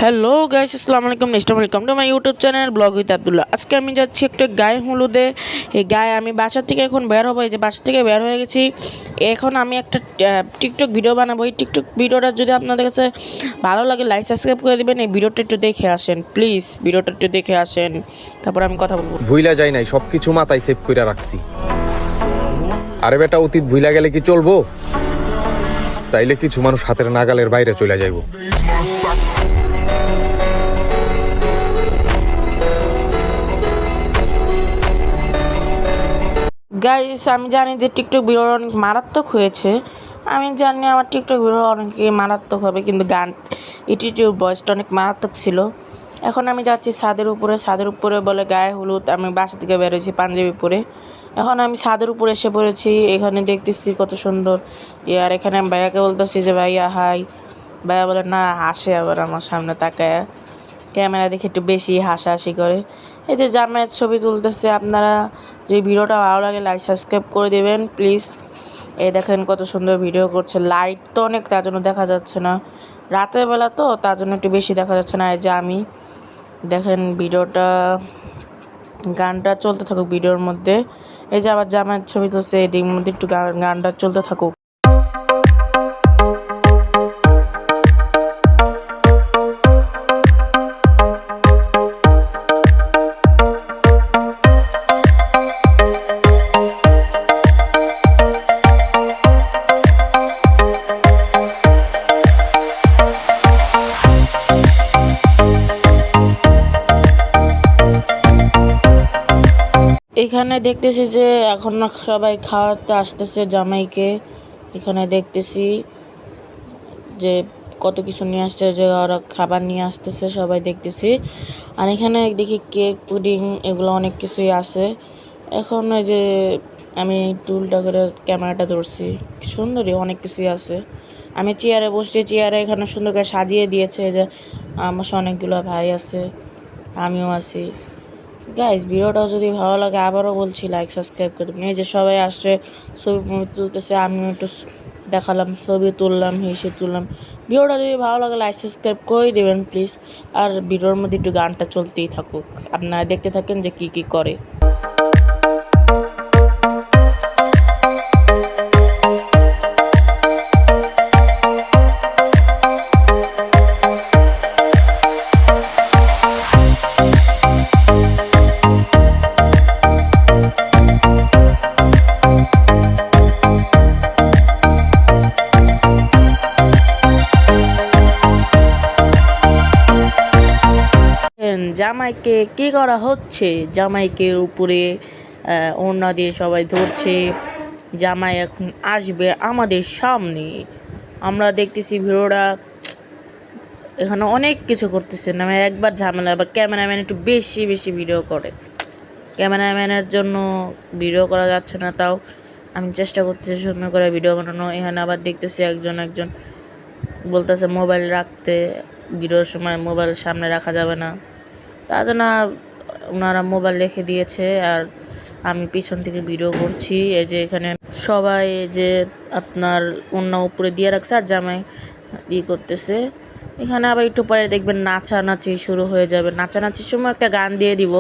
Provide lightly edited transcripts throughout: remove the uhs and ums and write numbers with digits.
Hello guys, আসসালামু আলাইকুম। Welcome to my YouTube channel blog with Abdullah. আজকে আমি যাচ্ছি একটু গায়ে হলুদে। এই গায়ে আমি বাসা থেকে এখন বের হবো। এই যে বাসা থেকে বের হয়ে গেছি। এখন আমি একটা টিকটক ভিডিও বানাবো। এই টিকটক ভিডিওটা যদি আপনাদের কাছে ভালো লাগে, লাইক সাবস্ক্রাইব করে দিবেন। এই ভিডিওটা একটু দেখে আসেন প্লিজ, ভিডিওটা একটু দেখে আসেন, তারপর আমি কথা বলবো। ভুইলা যাই নাই, সবকিছু মাথায় সেভ করে রাখছি। আরে বেটা, অতীত ভুইলা গেলে কি চলবো? তাইলে কিছু মানুষ হাতের নাগালের বাইরে চলে যাইব। গাইস, আমি জানি যে টিকটক ভিডিও অনেক মারাত্মক হয়েছে। আমি জানি আমার টিকটক ভিডিও অনেকে মারাত্মক হবে, কিন্তু গান এটিটিউড ভয়েসটা অনেক মারাত্মক ছিল। এখন আমি যাচ্ছি ছাদের উপরে বলে গায়ে হলুদ। আমি বাসা থেকে বেরোয়েছি পাঞ্জাবি পরে। এখন আমি ছাদের উপরে এসে পড়েছি। এখানে দেখতেছি কত সুন্দর। আর এখানে আমি ভাইয়াকে বলতেছি যে ভাইয়া হাই। ভাইয়া বলে না, হাসে আবার আমার সামনে তাকায়। ক্যামেরা দেখে একটু বেশি হাসাহাসি করে। এই যে জামাইয়ের ছবি তুলতেছে। আপনারা যদি ভিডিওটা ভালো লাগে, লাইক সাবস্ক্রাইব করে দেবেন প্লিজ। এই দেখেন কত সুন্দর ভিডিও করছে। লাইট তো অনেক, তার জন্য দেখা যাচ্ছে না। রাতের বেলা তো, তার জন্য একটু বেশি দেখা যাচ্ছে না। এই যে আমি দেখেন ভিডিওটা, গানটা চলতে থাকুক ভিডিওর মধ্যে। এই যে আবার জামাইয়ের ছবি তুলছে, এদিক মধ্যে একটু গানটা চলতে থাকুক। এখানে দেখতেছি যে এখন সবাই খাওয়াতে আসতেছে জামাইকে। এখানে দেখতেছি যে কত কিছু নিয়ে আসছে, যে ওরা খাবার নিয়ে আসতেছে সবাই দেখতেছি। আর এখানে দেখি কেক, পুডিং, এগুলো অনেক কিছুই আছে। এখন ওই যে আমি টুলটা করে ক্যামেরাটা ধরছি, সুন্দরই অনেক কিছুই আছে। আমি চেয়ারে বসছি, চেয়ারে এখানে সুন্দর করে সাজিয়ে দিয়েছে। যে আমার অনেকগুলো ভাই আছে, আমিও আছি। গাইজ, ভিডিওটাও যদি ভালো লাগে, আবারও বলছি লাইক সাবস্ক্রাইব করে দেবেন। এই যে সবাই আসছে, ছবি তুলতেছে, আমিও একটু দেখালাম, ছবি তুললাম, হেসে তুললাম। ভিডিওটা যদি ভালো লাগে, লাইক সাবস্ক্রাইব করে দেবেন প্লিজ। আর ভিডিওর মধ্যে একটু গানটা চলতেই থাকুক, আপনারা দেখতে থাকেন যে কি করে। জামাইকে কি করা হচ্ছে? জামাইকে উপরে ওড়না দিয়ে সবাই ধরছে। জামাই এখন আসবে আমাদের সামনে। আমরা দেখতেছি ভিডিওটা। এখানে অনেক কিছু করতেছে না, একবার ঝামেলা। আবার ক্যামেরাম্যান একটু বেশি ভিডিও করে। ক্যামেরাম্যানের জন্য ভিডিও করা যাচ্ছে না, তাও আমি চেষ্টা করতেছি সুন্দর করে ভিডিও বানানো। এখানে আবার দেখতেছি একজন বলতেছে মোবাইল রাখতে, ভিডিওর সময় মোবাইল সামনে রাখা যাবে না। তার জন্য ওনারা মোবাইল রেখে দিয়েছে, আর আমি পিছন থেকে ভিডিও করছি। এই যে এখানে সবাই যে আপনার অন্য উপরে দিয়ে রাখছে, আর জামাই করতেছে। এখানে আবার একটু পরে দেখবেন নাচানাচি শুরু হয়ে যাবে। নাচানাচির সময় একটা গান দিয়ে দিব।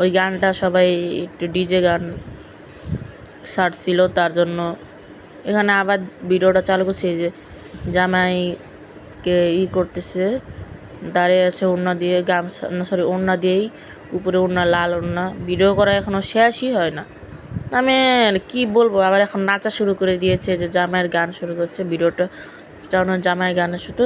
ওই গানটা সবাই একটু ডিজে গান ছাড়ছিল, তার জন্য এখানে আবার ভিডিওটা চালু করছি। যে জামাইকে করতেছে, দাঁড়িয়ে আছে ওড়না দিয়ে, গামছা না সরি ওড়না দিয়েই, উপরে ওড়না, লাল ওড়না। ভিডিও করা এখনও শেষই হয় না। আমি কি বলবো, আবার এখন নাচা শুরু করে দিয়েছে। যে জামাইয়ের গান শুরু করছে ভিডিওটা, কারণ জামাইয়ের গানের শুধু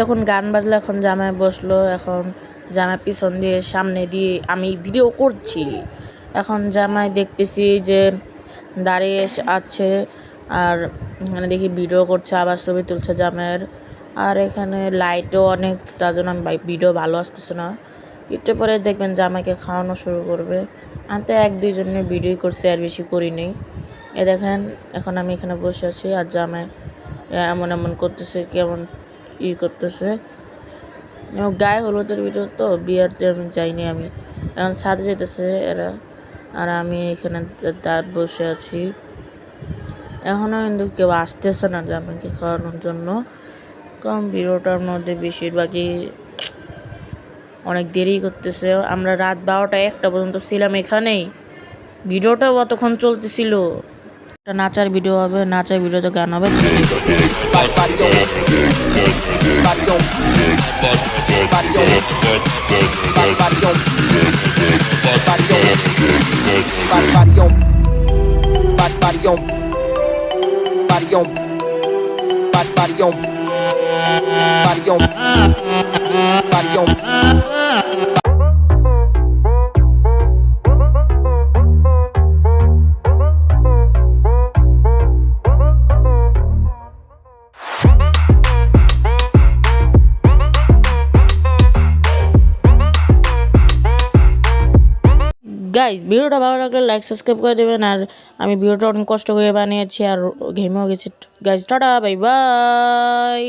তখন গান বাজলো, এখন জামাই বসলো, এখন জামাই পিছন দিয়ে সামনে দিয়ে আমি ভিডিও করছি। এখন জামাই দেখতেছি যে দাঁড়িয়ে আছে, আর এখানে দেখি ভিডিও করছে, আবার ছবি তুলছে জামাইয়ের। আর এখানে লাইটও অনেক, তার জন্য আমি ভিডিও ভালো আসতেছে না। একটু পরে দেখবেন জামাইকে খাওয়ানো শুরু করবে। আমি তো 1-2 জনের ভিডিও করছি, আর বেশি করিনি। এ দেখেন এখন আমি এখানে বসে আছি, আর জামাই এমন এমন করতেছে, কেমন করতেছে। এবং গায়ে হলুদের ভিডিও তো, বিয়ারতে আমি যাইনি, আমি এখন সাথে যেতেছে এরা, আর আমি এখানে দাঁড় বসে আছি। এখনও কিন্তু কেউ আসতেছে না জামাইকে খাওয়ানোর জন্য, কারণ ভিডিওটার মধ্যে বেশিরভাগই অনেক দেরি করতেছে। আমরা রাত 12টা-1টা পর্যন্ত ছিলাম এখানেই, ভিডিওটাও অতক্ষণ চলতেছিল। একটা নাচার ভিডিও হবে, নাচার ভিডিওতে গান হবে। গাইজ, ভিডিওটা ভালো লাগলে লাইক সাবস্ক্রাইব করে দেবেন। আর আমি ভিডিওটা অনেক কষ্ট করে বানিয়েছি, আর ঘেমেও গেছি। Guys, tata, bye bye.